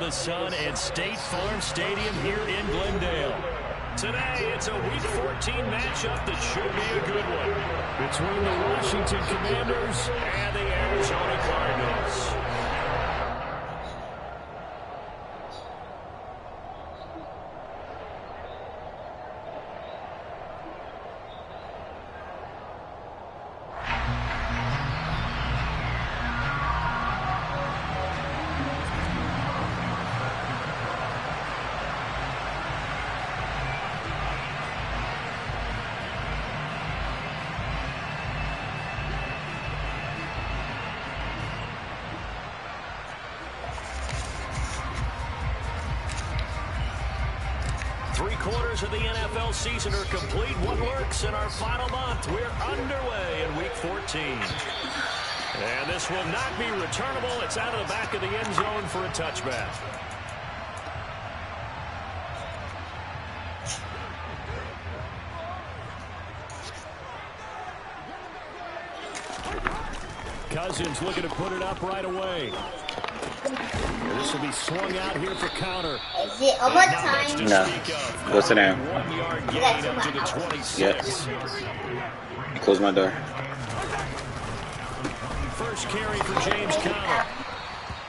the sun and State Farm Stadium here in Glendale. Today, it's a Week 14 matchup that should be a good one between the Washington Commanders and the Arizona Cardinals. Three-quarters of the NFL season are complete. What lurks in our final month? We're underway in Week 14. And this will not be returnable. It's out of the back of the end zone for a touchback. Cousins looking to put it up right away. This will be swung out here for counter. Is it almost time? No. What's the name? 1 yard gain up to the 26. Yes. Close my door. First carry for James Conner.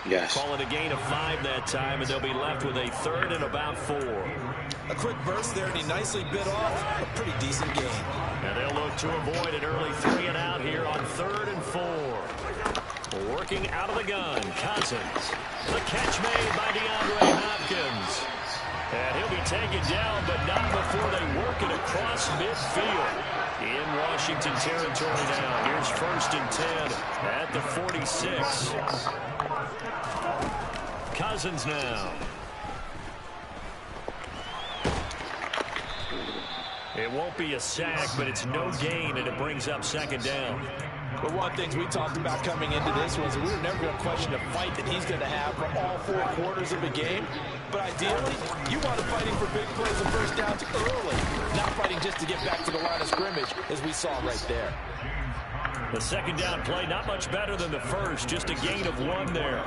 Yes. Call it a gain of 5 that time, and they'll be left with a third and about 4. A quick burst there, and he nicely bit off a pretty decent gain. And they'll look to avoid an early 3 and out here on 3rd and 4. Working out of the gun, Cousins. The catch made by DeAndre Hopkins. And he'll be taken down, but not before they work it across midfield. In Washington territory now. Here's 1st and 10 at the 46. Cousins now. It won't be a sack, but it's no gain, and it brings up 2nd down. But one of the things we talked about coming into this was we were never going to question the fight that he's going to have for all 4 quarters of the game. But ideally, you want him fighting for big plays and first downs early, not fighting just to get back to the line of scrimmage, as we saw right there. The 2nd down play, not much better than the first, just a gain of 1 there.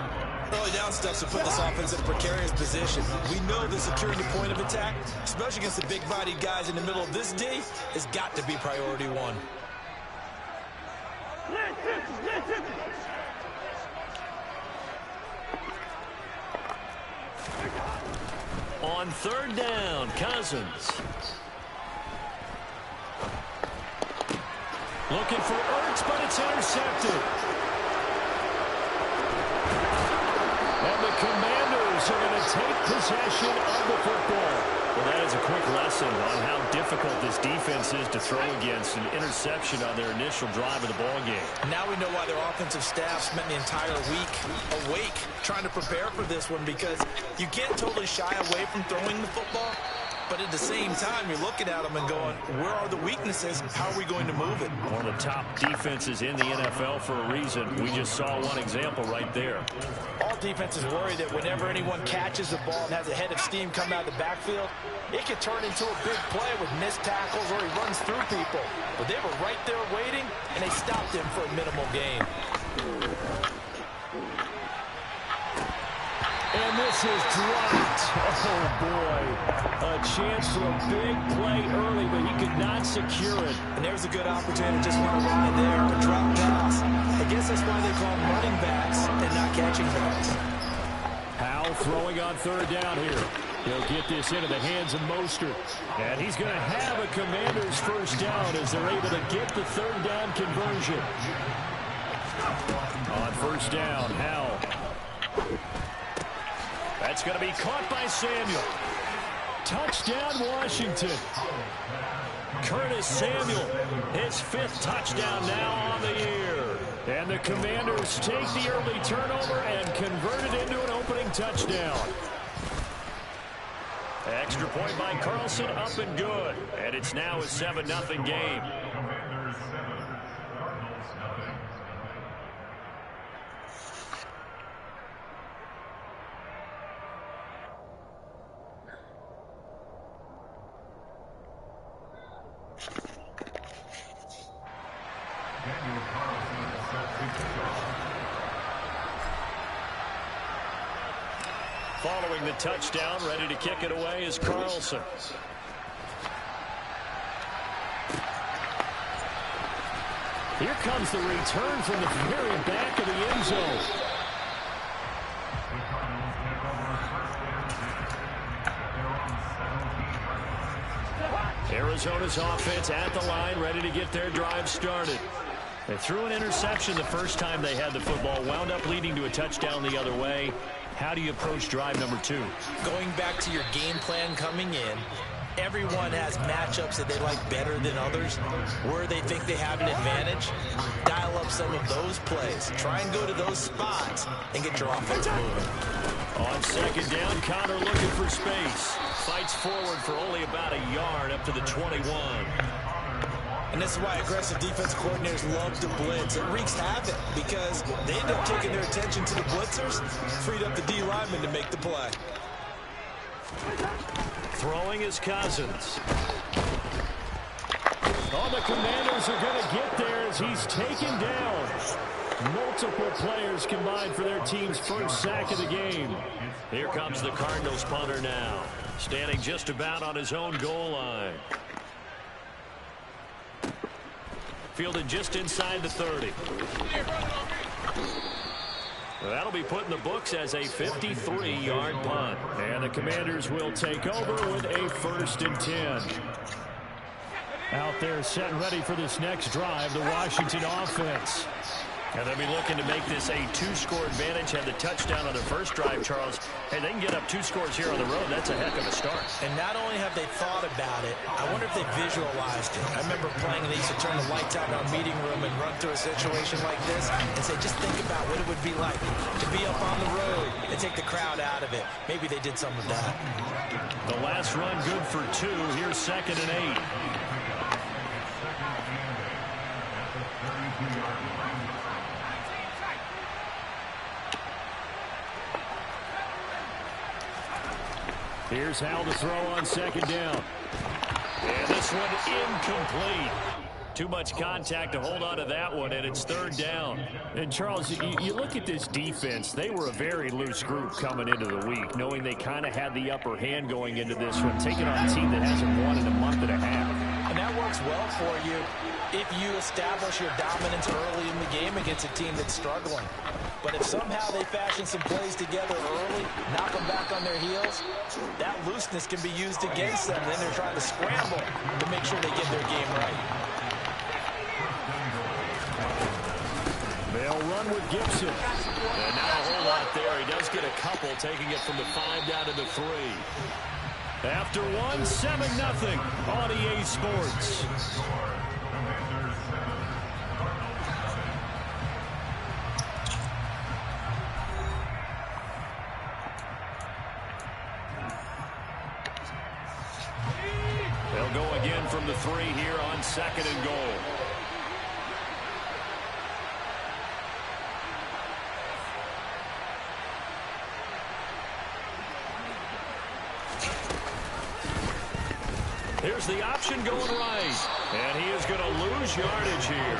Early down stuff to put this offense in a precarious position. We know the securing the point of attack, especially against the big-bodied guys in the middle of this D, has got to be priority 1. On 3rd down, Cousins. Looking for Ertz, but it's intercepted. And the Commanders are going to take possession of the football. Well, that is a quick lesson on how difficult this defense is to throw against. An interception on their initial drive of the ball game. Now we know why their offensive staff spent the entire week awake trying to prepare for this one, because you can't totally shy away from throwing the football. But at the same time, you're looking at them and going, where are the weaknesses? How are we going to move it? One of the top defenses in the NFL for a reason. We just saw one example right there. All defenses worry that whenever anyone catches the ball and has a head of steam come out of the backfield, it could turn into a big play with missed tackles or he runs through people. But they were right there waiting, and they stopped him for a minimal gain. And this is dropped. Oh, boy. A chance for a big play early, but he could not secure it. And there's a good opportunity just went wide there. A drop pass. I guess that's why they call them running backs and not catching backs. Howell throwing on 3rd down here. He'll get this into the hands of Mostert. And he's going to have a Commander's 1st down as they're able to get the 3rd down conversion. On 1st down, Howell. That's going to be caught by Samuel. Touchdown, Washington. Curtis Samuel, his 5th touchdown now on the year. And the Commanders take the early turnover and convert it into an opening touchdown. Extra point by Carlson, up and good. And it's now a 7-0 game. Following the touchdown, ready to kick it away is Carlson. Here comes the return from the very back of the end zone. Arizona's offense at the line, ready to get their drive started. They threw an interception the first time they had the football, wound up leading to a touchdown the other way. How do you approach drive number 2? Going back to your game plan coming in, everyone has matchups that they like better than others. Where they think they have an advantage, dial up some of those plays. Try and go to those spots and get your offense moving. On second down, Connor looking for space. Fights forward for only about a yard up to the 21. And this is why aggressive defense coordinators love to blitz. It wreaks havoc because they end up taking their attention to the blitzers, freed up the D lineman to make the play. Throwing is Cousins. Oh, the Commanders are going to get there as he's taken down. Multiple players combined for their team's first sack of the game. Here comes the Cardinals punter now, standing just about on his own goal line. Fielded just inside the 30. That'll be put in the books as a 53-yard punt. And the Commanders will take over with a 1st and 10. Out there set and ready for this next drive, the Washington offense. And they'll be looking to make this a 2-score advantage. Had the touchdown on their first drive, Charles. Hey, they can get up 2 scores here on the road. That's a heck of a start. And not only have they thought about it, I wonder if they visualized it. I remember playing, and they used to turn the lights out in our meeting room and run through a situation like this and say, just think about what it would be like to be up on the road and take the crowd out of it. Maybe they did some of that. The last run good for 2. Here's 2nd and 8. Here's Hal to throw on 2nd down. And this one incomplete. Too much contact to hold on to that one, and it's 3rd down. And, Charles, you look at this defense. They were a very loose group coming into the week, knowing they kind of had the upper hand going into this one, taking on a team that hasn't won in a month and a half. And that works well for you if you establish your dominance early in the game against a team that's struggling. But if somehow they fashion some plays together early, knock them back on their heels, that looseness can be used against them. Then they're trying to scramble to make sure they get their game right. They'll run with Gibson. And not a whole lot there. He does get a couple, taking it from the 5 down to the 3. After 1, 7-0 on EA Sports. They'll go again from the 3 here on 2nd and goal. Here's the option going right. And he is going to lose yardage here.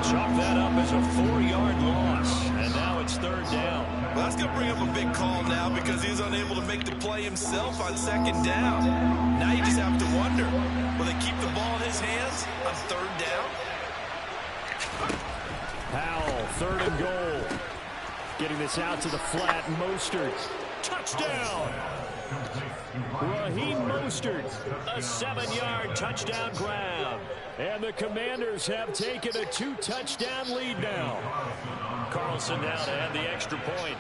Chalk that up as a 4-yard loss. And now it's 3rd down. Well, that's going to bring up a big call now because he's unable to make the play himself on 2nd down. Now you just have to wonder, will they keep the ball in his hands on 3rd down? Powell, 3rd and goal. Getting this out to the flat. Mostert. Touchdown. Raheem Mostert, a 7-yard touchdown grab. And the Commanders have taken a 2-touchdown lead now. Carlson now to add the extra point.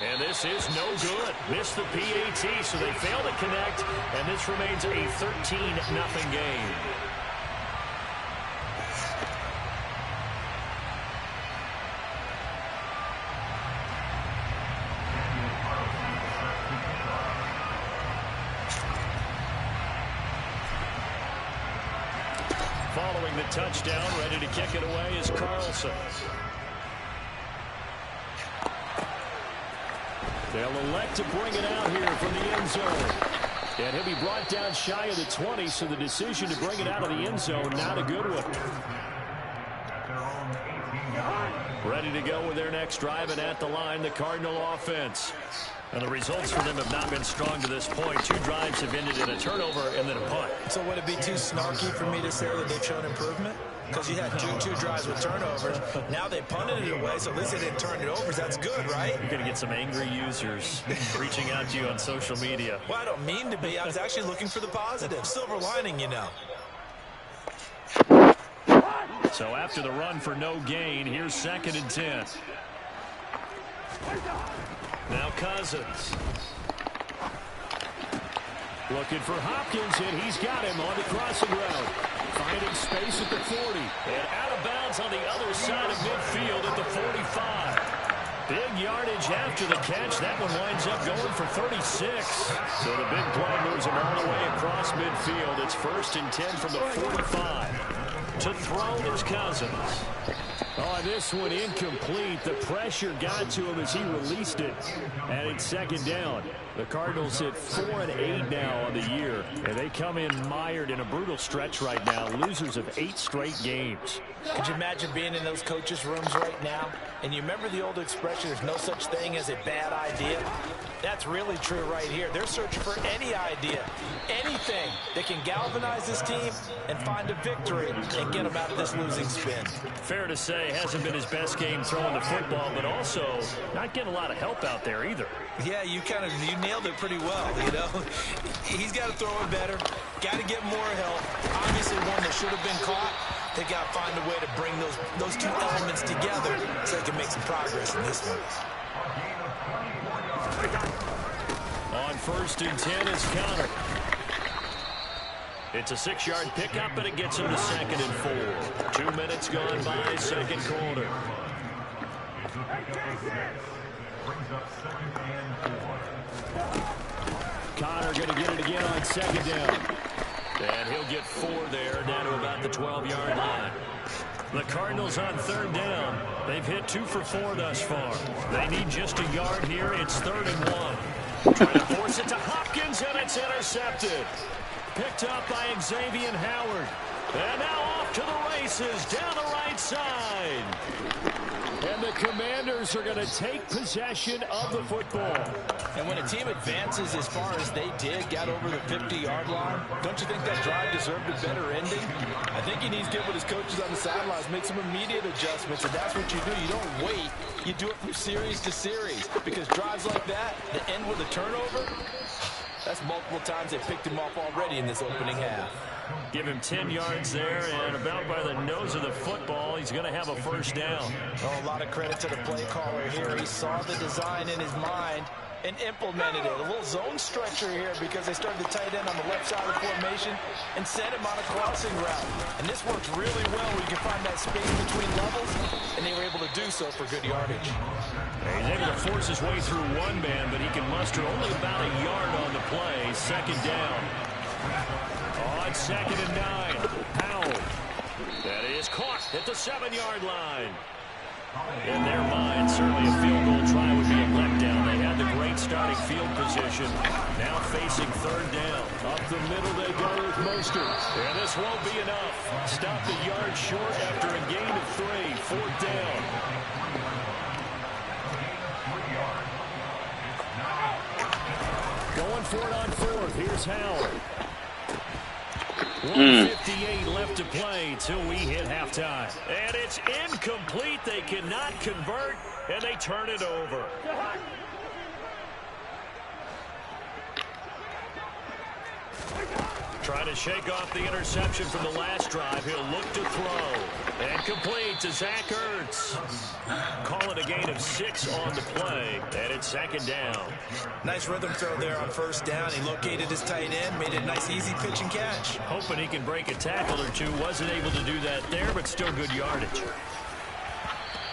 And this is no good. Missed the PAT, so they fail to connect. And this remains a 13-0 game. Following the touchdown, ready to kick it away is Carlson. They'll elect to bring it out here from the end zone. And he'll be brought down shy of the 20, so the decision to bring it out of the end zone, not a good one. Ready to go with their next drive, and at the line, the Cardinal offense. And the results for them have not been strong to this point. 2 drives have ended in a turnover and then a punt. So would it be too snarky for me to say that they've shown improvement? Because you had two drives with turnovers. Now they punted it away, so at least they didn't turn it over. That's good, right? You're going to get some angry users reaching out to you on social media. Well, I don't mean to be. I was actually looking for the positive. Silver lining, you know. So after the run for no gain, here's 2nd and 10. Now Cousins. Looking for Hopkins, and he's got him on the crossing route. Finding space at the 40. And out of bounds on the other side of midfield at the 45. Big yardage after the catch. That one winds up going for 36. So the big play moves him all the way across midfield. It's 1st and 10 from the 45. To throw is Cousins. Oh, this one incomplete. The pressure got to him as he released it. And it's 2nd down. The Cardinals hit 4 and 8 now on the year. And they come in mired in a brutal stretch right now. Losers of 8 straight games. Could you imagine being in those coaches' rooms right now? And you remember the old expression, there's no such thing as a bad idea? That's really true right here. They're searching for any idea, anything that can galvanize this team and find a victory and get them out of this losing spin. Fair to say, hasn't been his best game throwing the football, but also not getting a lot of help out there either. Yeah, you nailed it pretty well, you know. He's got to throw it better, got to get more help. Obviously one that should have been caught. They got to find a way to bring those 2 elements together so they can make some progress in this one. On 1st and 10 is Connor. It's a 6-yard pickup, and it gets him to 2nd and 4. 2 minutes gone by, 2nd quarter. Connor going to get it again on 2nd down. And he'll get 4 there, down to about the 12-yard line. The Cardinals on 3rd down. They've hit 2 for 4 thus far. They need just a yard here. It's 3rd and 1. Trying to force it to Hopkins, and it's intercepted. Picked up by Xavier Howard. And now off to the races down the right side. And the Commanders are going to take possession of the football. And when a team advances as far as they did, got over the 50-yard line, don't you think that drive deserved a better ending? I think he needs to get with his coaches on the sidelines, make some immediate adjustments, and that's what you do. You don't wait. You do it from series to series, because drives like that end with a turnover, that's multiple times they picked him off already in this opening half. Give him 10 yards there, and about by the nose of the football, he's going to have a 1st down. Oh, a lot of credit to the play caller here. He saw the design in his mind and implemented it. A little zone stretcher here because they started the tight end on the left side of the formation and sent him on a crossing route. And this works really well where you can find that space between levels, and they were able to do so for good yardage. He's able to force his way through one man, but he can muster only about a yard on the play. 2nd down. On 2nd and 9. Powell. That is caught at the 7-yard line. In their mind, certainly a field goal try would be a letdown. They had the great starting field position. Now facing 3rd down. Up the middle they go with Mostert. And this won't be enough. Stopped a yard short after a gain of 3. 4th down. Going for it on 4th. Here's Howard. 1:58 left to play till we hit halftime. And it's incomplete. They cannot convert, and they turn it over. Trying to shake off the interception from the last drive. He'll look to throw. And complete to Zach Ertz. Call it a gain of 6 on the play. And it's 2nd down. Nice rhythm throw there on 1st down. He located his tight end, made it a nice easy pitch and catch. Hoping he can break a tackle or 2. Wasn't able to do that there, but still good yardage.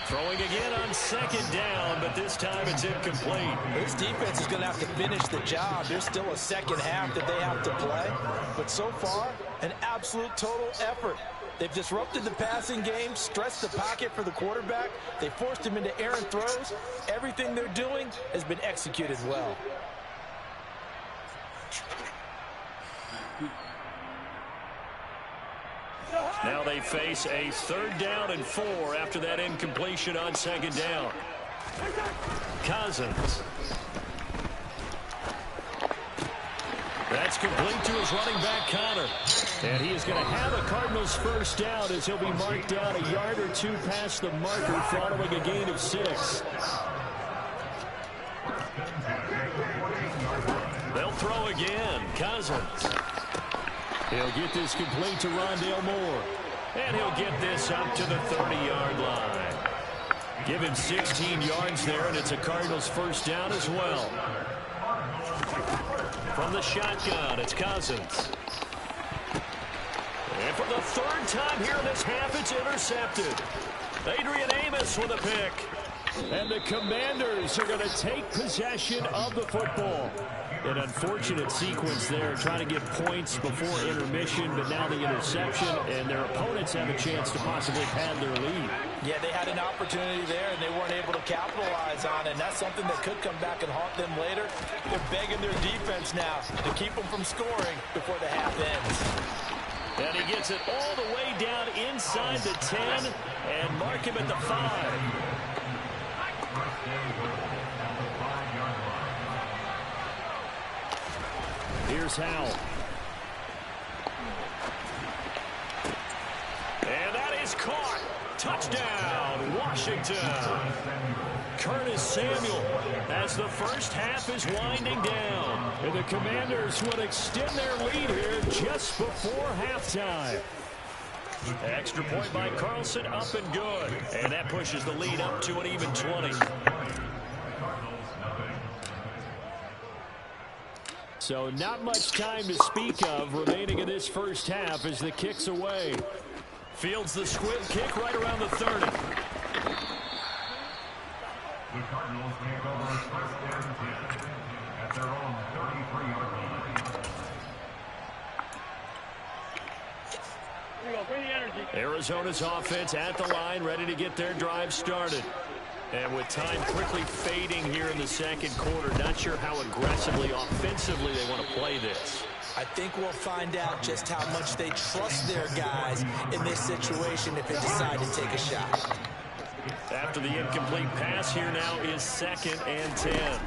Throwing again on 2nd down, but this time it's incomplete. This defense is going to have to finish the job. There's still a 2nd half that they have to play. But so far, an absolute total effort. They've disrupted the passing game, stressed the pocket for the quarterback. They forced him into errant throws. Everything they're doing has been executed well. Now they face a 3rd down and 4 after that incompletion on 2nd down. Cousins. That's complete to his running back, Connor. And he is going to have a Cardinals 1st down as he'll be marked down a yard or 2 past the marker following a gain of 6. They'll throw again. Cousins. He'll get this complete to Rondale Moore. And he'll get this up to the 30-yard line. Give him 16 yards there, and it's a Cardinals 1st down as well. From the shotgun, it's Cousins. And for the 3rd time here in this half, it's intercepted. Adrian Amos with a pick. And the Commanders are going to take possession of the football. An unfortunate sequence there, trying to get points before intermission, but now the interception, and their opponents have a chance to possibly pad their lead. Yeah, they had an opportunity there, and they weren't able to capitalize on it, and that's something that could come back and haunt them later. They're begging their defense now to keep them from scoring before the half ends. And he gets it all the way down inside the 10, and mark him at the 5. Here's Howell. And that is caught. Touchdown, Washington. Curtis Samuel as the 1st half is winding down. And the Commanders would extend their lead here just before halftime. Extra point by Carlson, up and good. And that pushes the lead up to an even 20. So not much time to speak of remaining in this 1st half as the kick's away. Fields the squib kick right around the 30. The Cardinals take over 1st and 10 at their own 33-yard line. Arizona's offense at the line, ready to get their drive started. And with time quickly fading here in the 2nd quarter, not sure how aggressively, offensively they want to play this. I think we'll find out just how much they trust their guys in this situation if they decide to take a shot. After the incomplete pass, here now is 2nd and 10.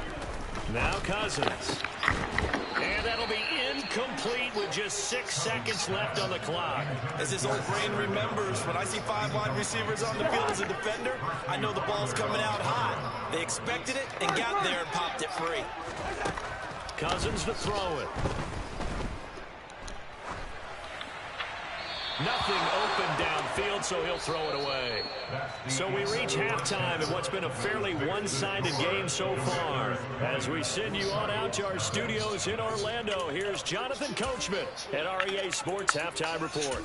Now Cousins. And that'll be incomplete with just 6 seconds left on the clock. As his old brain remembers, when I see 5 wide receivers on the field as a defender, I know the ball's coming out hot. They expected it and got there and popped it free. Cousins to throw it. Nothing open downfield, so he'll throw it away. So we reach halftime in what's been a fairly one-sided game so far. As we send you on out to our studios in Orlando, here's Jonathan Coachman at REA Sports Halftime Report.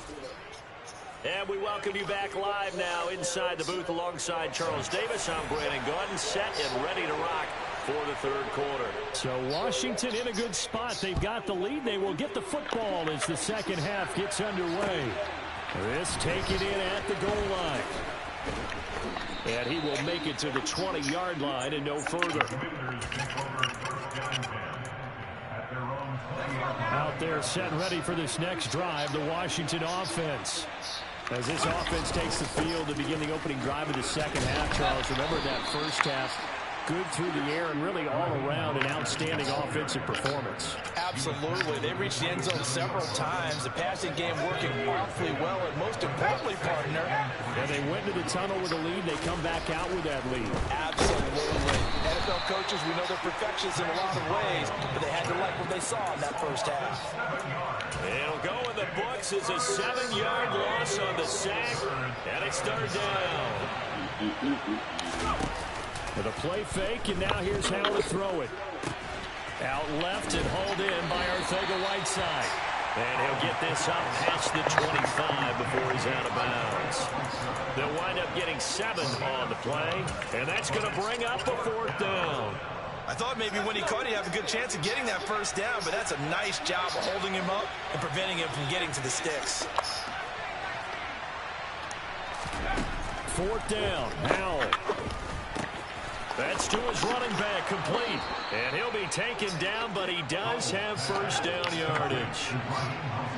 And we welcome you back live now inside the booth alongside Charles Davis. I'm Brandon Gordon, set and ready to rock for the 3rd quarter. So Washington in a good spot. They've got the lead. They will get the football as the 2nd half gets underway. This taken in at the goal line. And he will make it to the 20-yard line and no further. Out there set and ready for this next drive, the Washington offense. As this offense takes the field to begin the opening drive of the 2nd half, Charles, remember that 1st half, good through the air and really all around an outstanding offensive performance. Absolutely. They reached the end zone several times. The passing game working awfully well, and most importantly, partner. And they went to the tunnel with a lead. They come back out with that lead. Absolutely. NFL coaches, we know they're perfectionists in a lot of ways, but they had to like what they saw in that 1st half. It'll go in the books as a 7-yard loss on the sack, and it's 3rd down. With a play fake, and now here's how to throw it. Out left and hauled in by Arcega-Whiteside. And he'll get this up past the 25 before he's out of bounds. They'll wind up getting 7 on the play, and that's going to bring up a 4th down. I thought maybe when he caught, he'd have a good chance of getting that 1st down, but that's a nice job of holding him up and preventing him from getting to the sticks. 4th down, Howell. That's to his running back, complete. And he'll be taken down, but he does have first down yardage.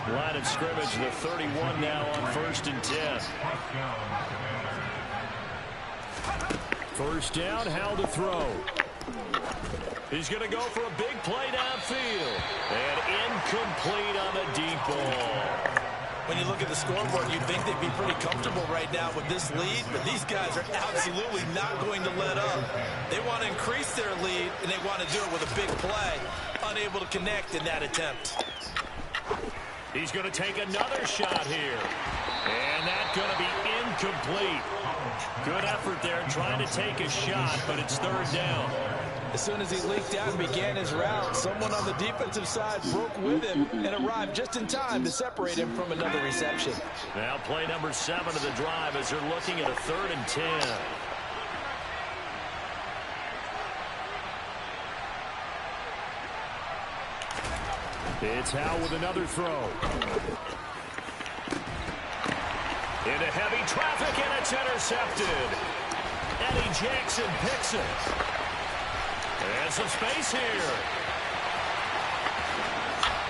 Line of scrimmage, the 31 now on 1st and 10. First down, Howell to throw. He's going to go for a big play downfield. And incomplete on the deep ball. When you look at the scoreboard, you'd think they'd be pretty comfortable right now with this lead, but these guys are absolutely not going to let up. They want to increase their lead, and they want to do it with a big play. Unable to connect in that attempt. He's going to take another shot here. And that's going to be incomplete. Good effort there trying to take a shot, but it's 3rd down. As soon as he leaked out and began his route, someone on the defensive side broke with him and arrived just in time to separate him from another reception. Now play number 7 of the drive as they're looking at a 3rd and 10. It's Howell with another throw. Into heavy traffic, and it's intercepted. Eddie Jackson picks it. And some space here.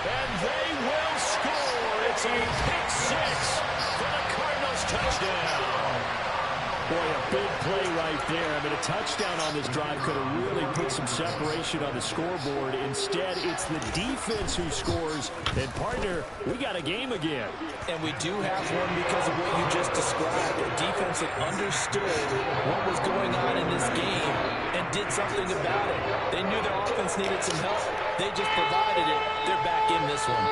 And they will score. It's a pick 6 for the Cardinals touchdown. Boy, a big play right there. I mean, a touchdown on this drive could have really put some separation on the scoreboard. Instead, it's the defense who scores. And, partner, we got a game again. And we do have one because of what you just described. A defense that understood what was going on in this game and did something about it. They knew their offense needed some help. They just provided it. They're back in this one.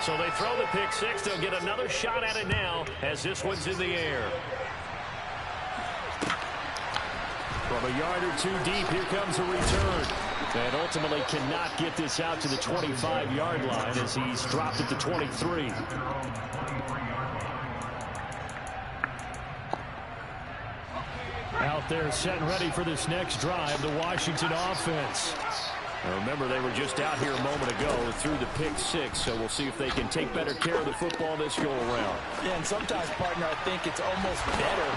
So they throw the pick 6. They'll get another shot at it now as this one's in the air. From a yard or 2 deep, here comes a return. And ultimately cannot get this out to the 25-yard line as he's dropped at the 23. Out there set and ready for this next drive, the Washington offense. Now remember, they were just out here a moment ago through the pick 6, so we'll see if they can take better care of the football this go-around. Yeah, and sometimes, partner, I think it's almost better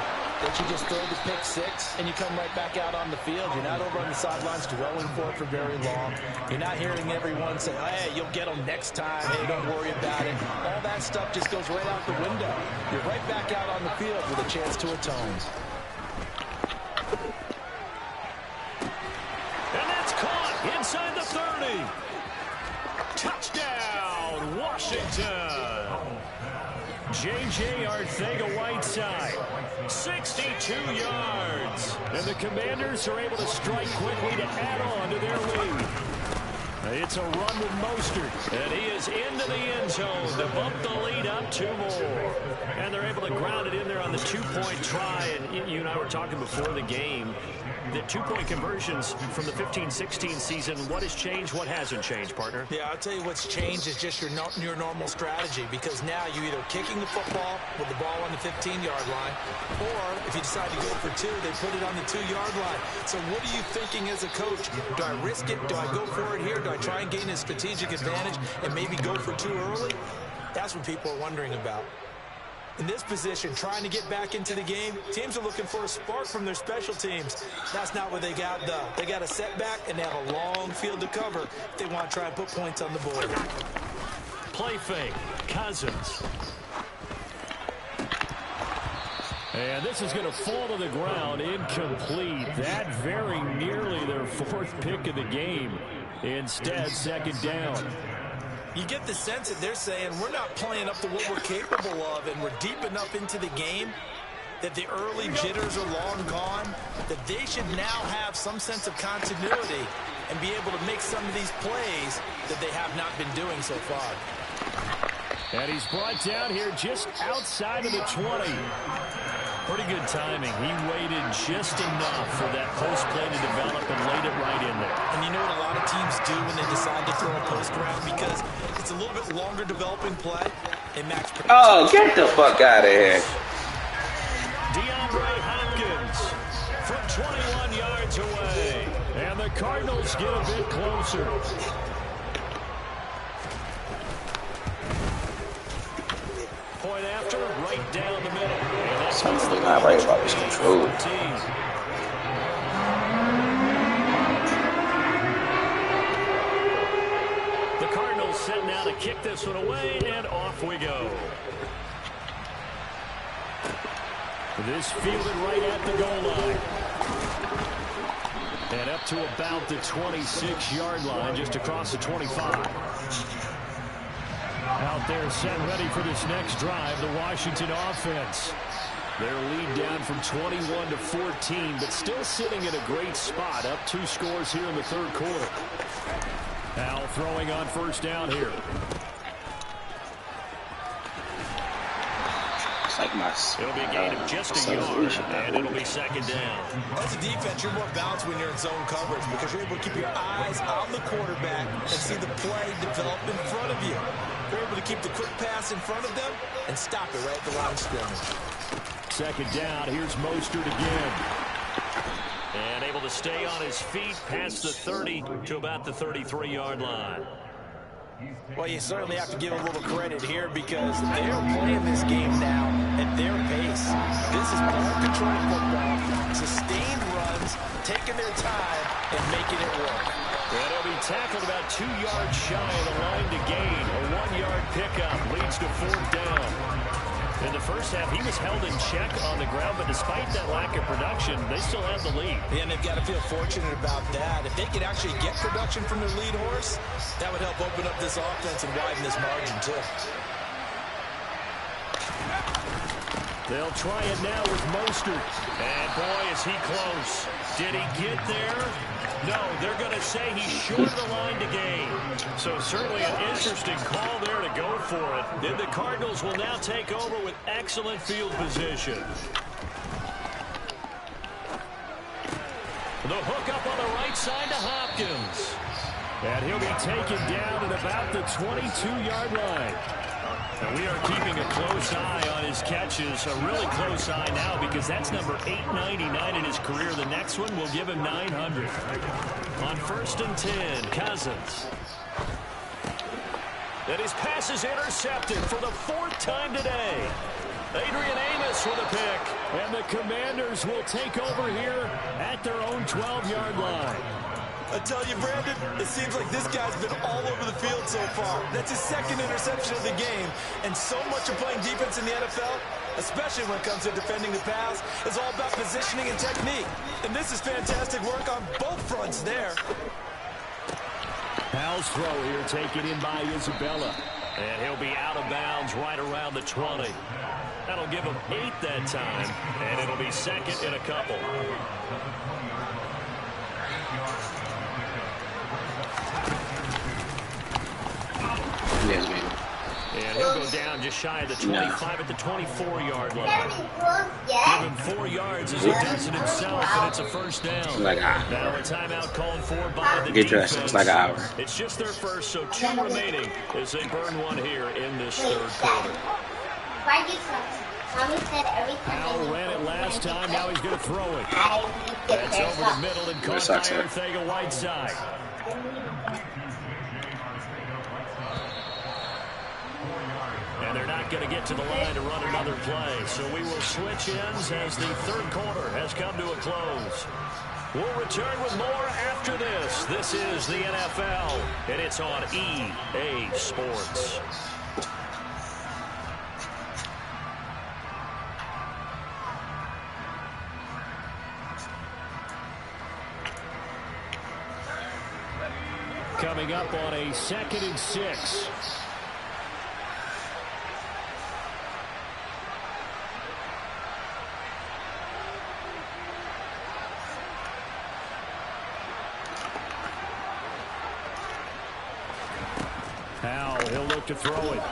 that you just throw the pick 6 and you come right back out on the field. You're not over on the sidelines dwelling for it for very long. You're not hearing everyone say, hey, you'll get them next time. Hey, don't worry about it. All that stuff just goes right out the window. You're right back out on the field with a chance to atone. Inside the 30. Touchdown, Washington. J.J. Arcega-Whiteside, 62 yards. And the Commanders are able to strike quickly to add on to their lead. It's a run with Mostert, and he is into the end zone to bump the lead up 2 more. And they're able to ground it in there on the 2-point try. And you and I were talking before the game. The 2-point conversions from the 15-16 season, what has changed, what hasn't changed, partner? Yeah, I'll tell you what's changed is just your normal strategy, because now you're either kicking the football with the ball on the 15-yard line, or if you decide to go for 2, they put it on the 2-yard line. So what are you thinking as a coach? Do I risk it? Do I go for it here? Do I try and gain a strategic advantage and maybe go for 2 early? That's what people are wondering about. In this position, trying to get back into the game, teams are looking for a spark from their special teams. That's not what they got, though. They got a setback, and they have a long field to cover if they want to try and put points on the board. Play fake, Cousins. And this is going to fall to the ground, incomplete. That very nearly their 4th pick of the game. Instead, 2nd down. You get the sense that they're saying we're not playing up to what we're capable of, and we're deep enough into the game that the early jitters are long gone, that they should now have some sense of continuity and be able to make some of these plays that they have not been doing so far. And he's brought down here just outside of the 20. Pretty good timing. He waited just enough for that post play to develop and laid it right in there. And you know what a lot of teams do when they decide to throw a post route? Because it's a little bit longer developing play. They max production. Oh, get the fuck out of here. DeAndre Hopkins from 21 yards away. And the Cardinals get a bit closer. Point after, right down the middle. Something not right about this control. set now to kick this one away, and off we go. This fielded right at the goal line. And up to about the 26-yard line, just across the 25. Out there set ready for this next drive, the Washington offense. Their lead down from 21 to 14, but still sitting in a great spot, up 2 scores here in the third quarter. Al throwing on first down here. It'll be a gain of just a yard, and it'll be second down. As a defense, you're more balanced when you're in zone coverage because you're able to keep your eyes on the quarterback and see the play develop in front of you. You're able to keep the quick pass in front of them and stop it right at the line of scrimmage. Second down, here's Mostert again. And able to stay on his feet past the 30 to about the 33-yard line. Well, you certainly have to give a little credit here because they're playing this game now at their pace. This is ball control football, sustained runs, taking their time, and making it work. And he'll be tackled about 2 yards shy of the line to gain. A 1-yard pickup leads to fourth down. In the first half, he was held in check on the ground, but despite that lack of production, they still have the lead. Yeah, and they've got to feel fortunate about that. If they could actually get production from their lead horse, that would help open up this offense and widen this margin, too. They'll try it now with Mostert. And, boy, is he close. Did he get there? No, they're going to say he's short of the line to gain. So certainly an interesting call there to go for it. Then the Cardinals will now take over with excellent field position. The hook up on the right side to Hopkins. And he'll be taken down at about the 22-yard line. And we are keeping a close eye on his catches, a really close eye now because that's number 899 in his career. The next one will give him 900. On 1st and 10, Cousins. And his pass is intercepted for the 4th time today. Adrian Amos with a pick. And the Commanders will take over here at their own 12-yard line. I tell you, Brandon, it seems like this guy's been all over the field so far. That's his 2nd interception of the game. And so much of playing defense in the NFL, especially when it comes to defending the pass, is all about positioning and technique. And this is fantastic work on both fronts there. Powell's throw here taken in by Isabella. And he'll be out of bounds right around the 20. That'll give him 8 that time. And it'll be 2nd in a couple. Yes, man. And he'll go down just shy of the 25 at the 24-yard line. Give him 4 yards as he does it himself, and it's a first down. Like now a timeout called for by the defense. It's like an hour. It's just their first, so 2 remaining as they burn one here in this third quarter. Powell ran it last time, now he's going to throw it. That's over the middle and caught by Arcega-Whiteside. And they're not going to get to the line to run another play. So we will switch ends as the third quarter has come to a close. We'll return with more after this. This is the NFL, and it's on EA Sports. Coming up on a 2nd and 6. Powell, he'll look to throw it.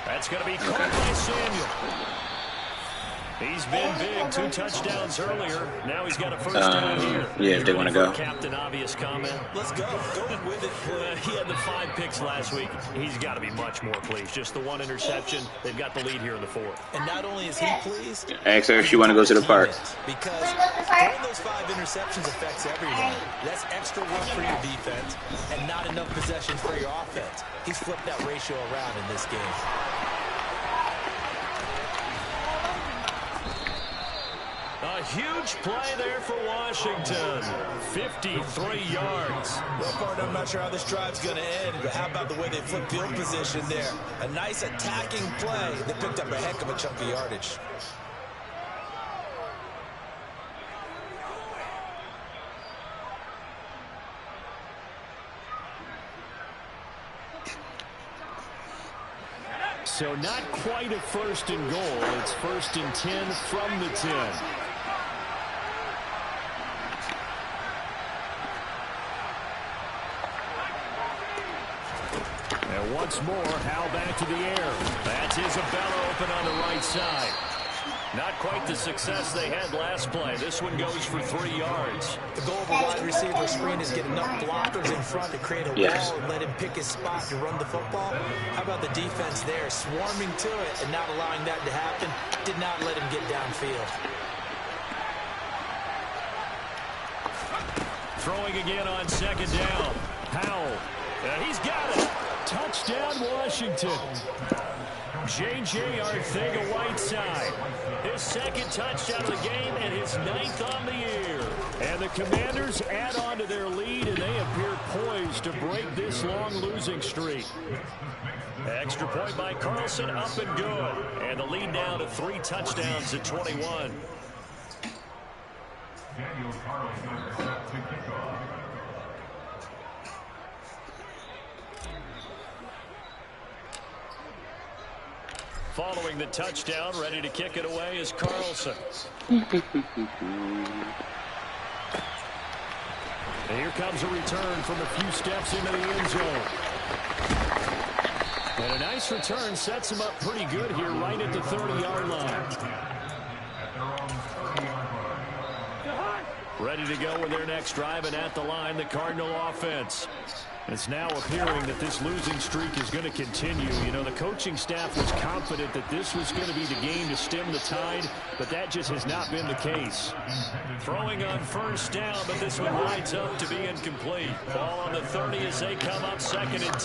That's going to be caught by Samuel. He's been big, 2 touchdowns earlier. Now he's got a first down here. Yeah, if they want to go. Captain Obvious comment. Let's go. Go with it. He had the 5 picks last week. He's got to be much more pleased. Just the 1 interception. They've got the lead here in the 4th. And not only is he pleased, ask her if she want to go to the park. Because throwing those 5 interceptions affects everyone. That's extra work for your defense and not enough possessions for your offense. He's flipped that ratio around in this game. A huge play there for Washington. 53 yards. Well, partner, I'm not sure how this drive's going to end, but how about the way they flipped field position there? A nice attacking play that picked up a heck of a chunk of yardage. So not quite a first and goal. It's 1st and 10 from the 10. And once more, Howell back to the air. That's Isabella open on the right side. Not quite the success they had last play. This one goes for 3 yards. The goal of a wide receiver screen is get enough blockers in front to create a wall and let him pick his spot to run the football. How about the defense there, swarming to it and not allowing that to happen? Did not let him get downfield. Throwing again on 2nd down. Howell. He's got it. Touchdown, Washington. J.J. Arcega-Whiteside. His 2nd touchdown of the game and his 9th on the year. And the Commanders add on to their lead, and they appear poised to break this long losing streak. Extra point by Carlson, up and good. And the lead now to 3 touchdowns at 21. Daniel Carlson set to kick off. Following the touchdown, ready to kick it away is Carlson. And here comes a return from a few steps into the end zone. And a nice return sets him up pretty good here right at the 30-yard line. Ready to go with their next drive, and at the line, the Cardinal offense. It's now appearing that this losing streak is going to continue. You know, the coaching staff was confident that this was going to be the game to stem the tide, but that just has not been the case. Throwing on 1st down, but this one winds up to be incomplete. Ball on the 30 as they come up 2nd and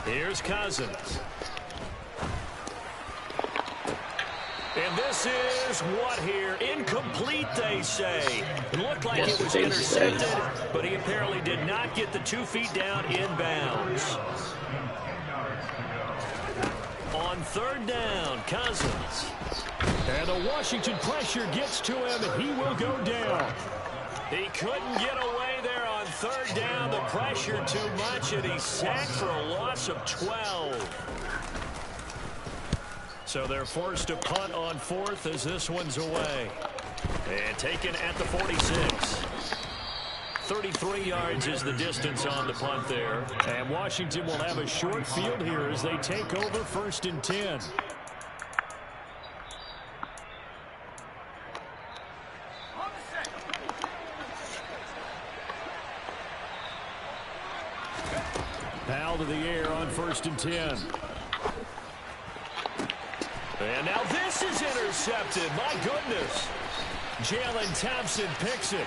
10. Here's Cousins. And this is what here? Incomplete, they say. It looked like it was intercepted, but he apparently did not get the 2 feet down inbounds. On 3rd down, Cousins. And the Washington pressure gets to him, and he will go down. He couldn't get away there on 3rd down. The pressure too much, and he's sacked for a loss of 12. So they're forced to punt on 4th as this one's away. And taken at the 46. 33 yards is the distance on the punt there. And Washington will have a short field here as they take over 1st and 10. Powell to the air on 1st and 10. And now this is intercepted. My goodness. Jalen Thompson picks it.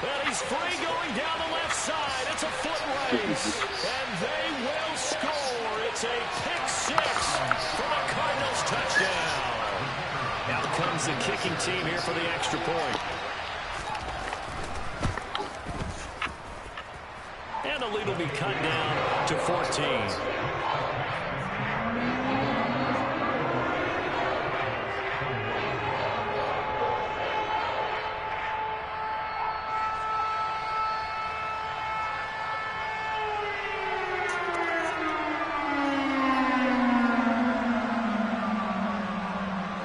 And he's free going down the left side. It's a foot race. And they will score. It's a pick 6 for the Cardinals touchdown. Out comes the kicking team here for the extra point. And the lead will be cut down to 14.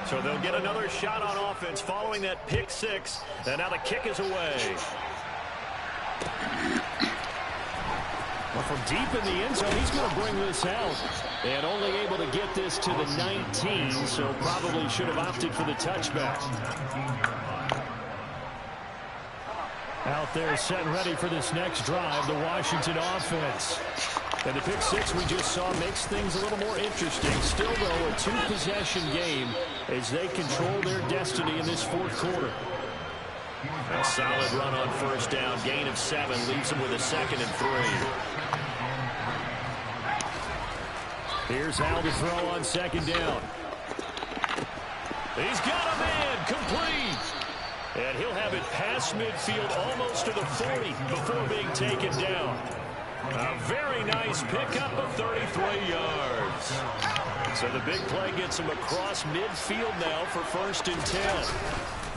So they'll get another shot on offense following that pick 6. And now the kick is away. Well, from deep in the end zone, he's going to bring this out. And only able to get this to the 19, so probably should have opted for the touchback. Out there set and ready for this next drive, the Washington offense. And the pick 6 we just saw makes things a little more interesting. Still, though, a 2-possession game as they control their destiny in this 4th quarter. A solid run on 1st down. Gain of 7 leaves them with a 2nd and 3. Here's Howell to throw on 2nd down. He's got him in, complete. And he'll have it past midfield almost to the 40 before being taken down. A very nice pickup of 33 yards. So the big play gets him across midfield now for 1st and 10.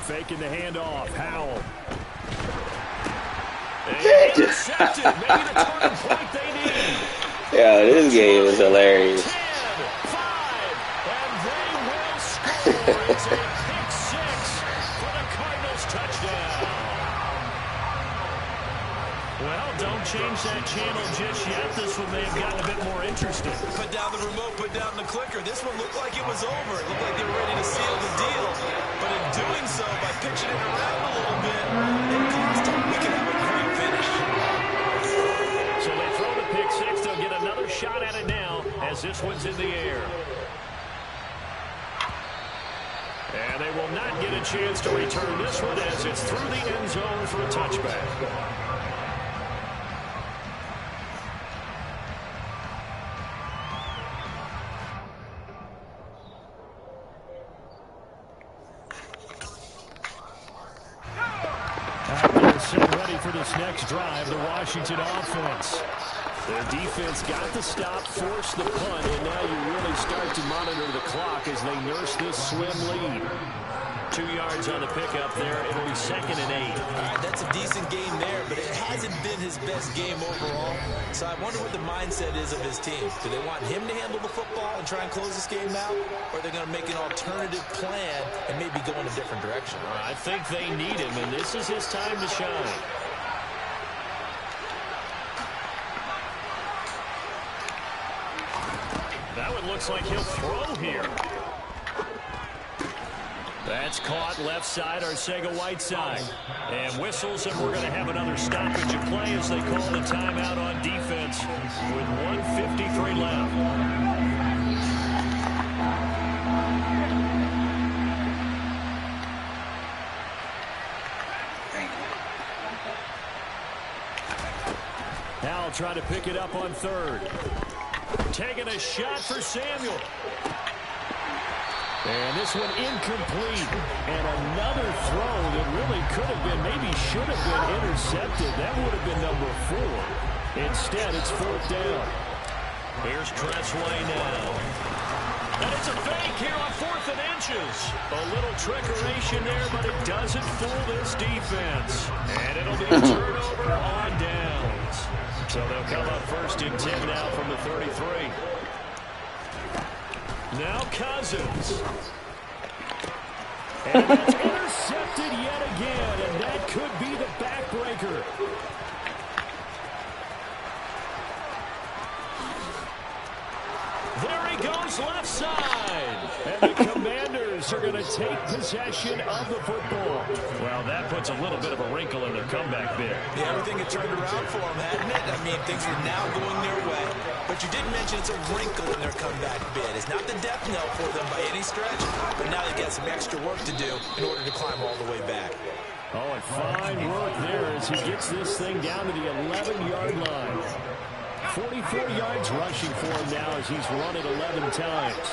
Faking the handoff, Howell. Intercepted, maybe the turning point they need. Yeah, this game is hilarious. 10-5, and they will score. It's a pick 6 for the Cardinals touchdown. Well, don't change that channel just yet. This one may have gotten a bit more interesting. Put down the remote, put down the clicker. This one looked like it was over. It looked like they were ready to seal the deal. But in doing so, by pitching it around a little bit, it cost them. We can have a great finish. So they throw the pick 6. They'll get another shot at it now as this one's in the air. And they will not get a chance to return this one as it's through the end zone for a touchback. So ready for this next drive, the Washington offense. Their defense got the stop, forced the punt, and now you really start to monitor the clock as they nurse this slim lead. 2 yards on the pickup there. It'll be 2nd and 8. All right, that's a decent game there, but it hasn't been his best game overall. So I wonder what the mindset is of his team. Do they want him to handle the football and try and close this game out? Or are they going to make an alternative plan and maybe go in a different direction? I think they need him, and this is his time to shine. That one looks like he'll throw here. That's caught left side, Arcega-Whiteside. And whistles, and we're going to have another stoppage of play as they call the timeout on defense with 1:53 left. Now try to pick it up on 3rd. Taking a shot for Samuel. And this one incomplete. And another throw that really could have been, maybe should have been intercepted. That would have been number 4. Instead, it's 4th down. Here's Tressway now. And it's a fake here on 4th and inches. A little trickeration there, but it doesn't fool this defense. And it'll be a turnover on downs. So they'll come up 1st and 10 now from the 33. Now Cousins. And that's intercepted yet again, and that could be the backbreaker. There he goes left side. And the Commanders are going to take possession of the football. Well, that puts a little bit of a wrinkle in their comeback bid. Yeah, everything had turned around for them, hadn't it? I mean, things were now going their way. But you did mention it's a wrinkle in their comeback bid. It's not the death knell for them by any stretch, but now they've got some extra work to do in order to climb all the way back. Oh, and fine work there as he gets this thing down to the 11-yard line. 44 yards rushing for him now as he's run it 11 times.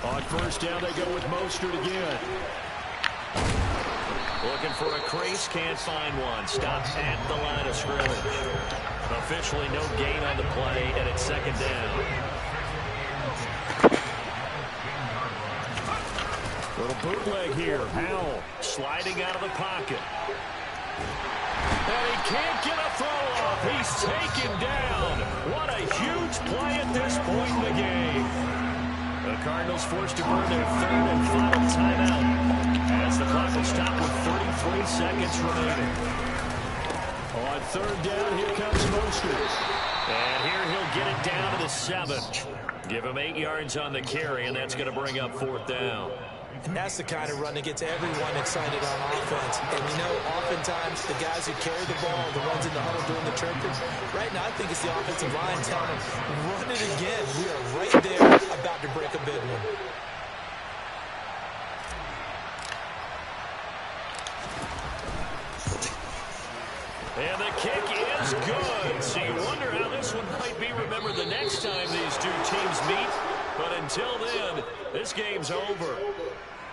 On 1st down, they go with Mostert again. Looking for a crease, can't find one. Stops at the line of scrimmage. Officially no gain on the play, and it's 2nd down. Little bootleg here. Howell sliding out of the pocket. And he can't get a throw off. He's taken down. What a huge play at this point in the game. The Cardinals forced to burn their 3rd and final timeout as the clock will stop with 33 seconds remaining. On 3rd down, here comes Mostert. And here he'll get it down to the 7. Give him 8 yards on the carry, and that's going to bring up 4th down. And that's the kind of run that gets everyone excited on offense. And you know, oftentimes the guys who carry the ball, the ones in the huddle doing the chirping, right now I think it's the offensive line telling them, run it again. We are right there about to break a big one. And the kick is good. So you wonder how this one might be remembered the next time these two teams meet. But until then, this game's over.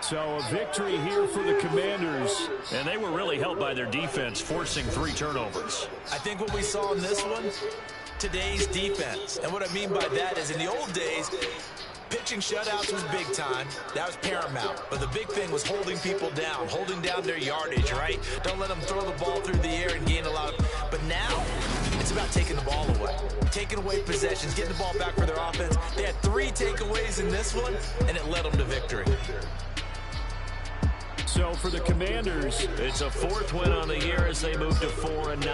So a victory here for the Commanders. And they were really helped by their defense, forcing 3 turnovers. I think what we saw in this one, today's defense. And what I mean by that is in the old days, pitching shutouts was big time. That was paramount. But the big thing was holding people down, holding down their yardage, right? Don't let them throw the ball through the air and gain a lot. But now, it's about taking the ball away. Taking away possessions, getting the ball back for their offense. They had 3 takeaways in this one, and it led them to victory. So for the Commanders, it's a 4th win on the year as they move to 4-9.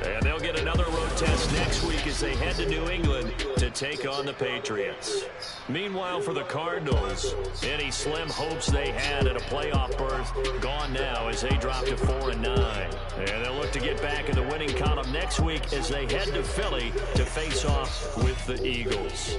And they'll get another road test next week as they head to New England to take on the Patriots. Meanwhile, for the Cardinals, any slim hopes they had at a playoff berth gone now as they drop to 4-9. And they'll look to get back in the winning column next week as they head to Philly to face off with the Eagles.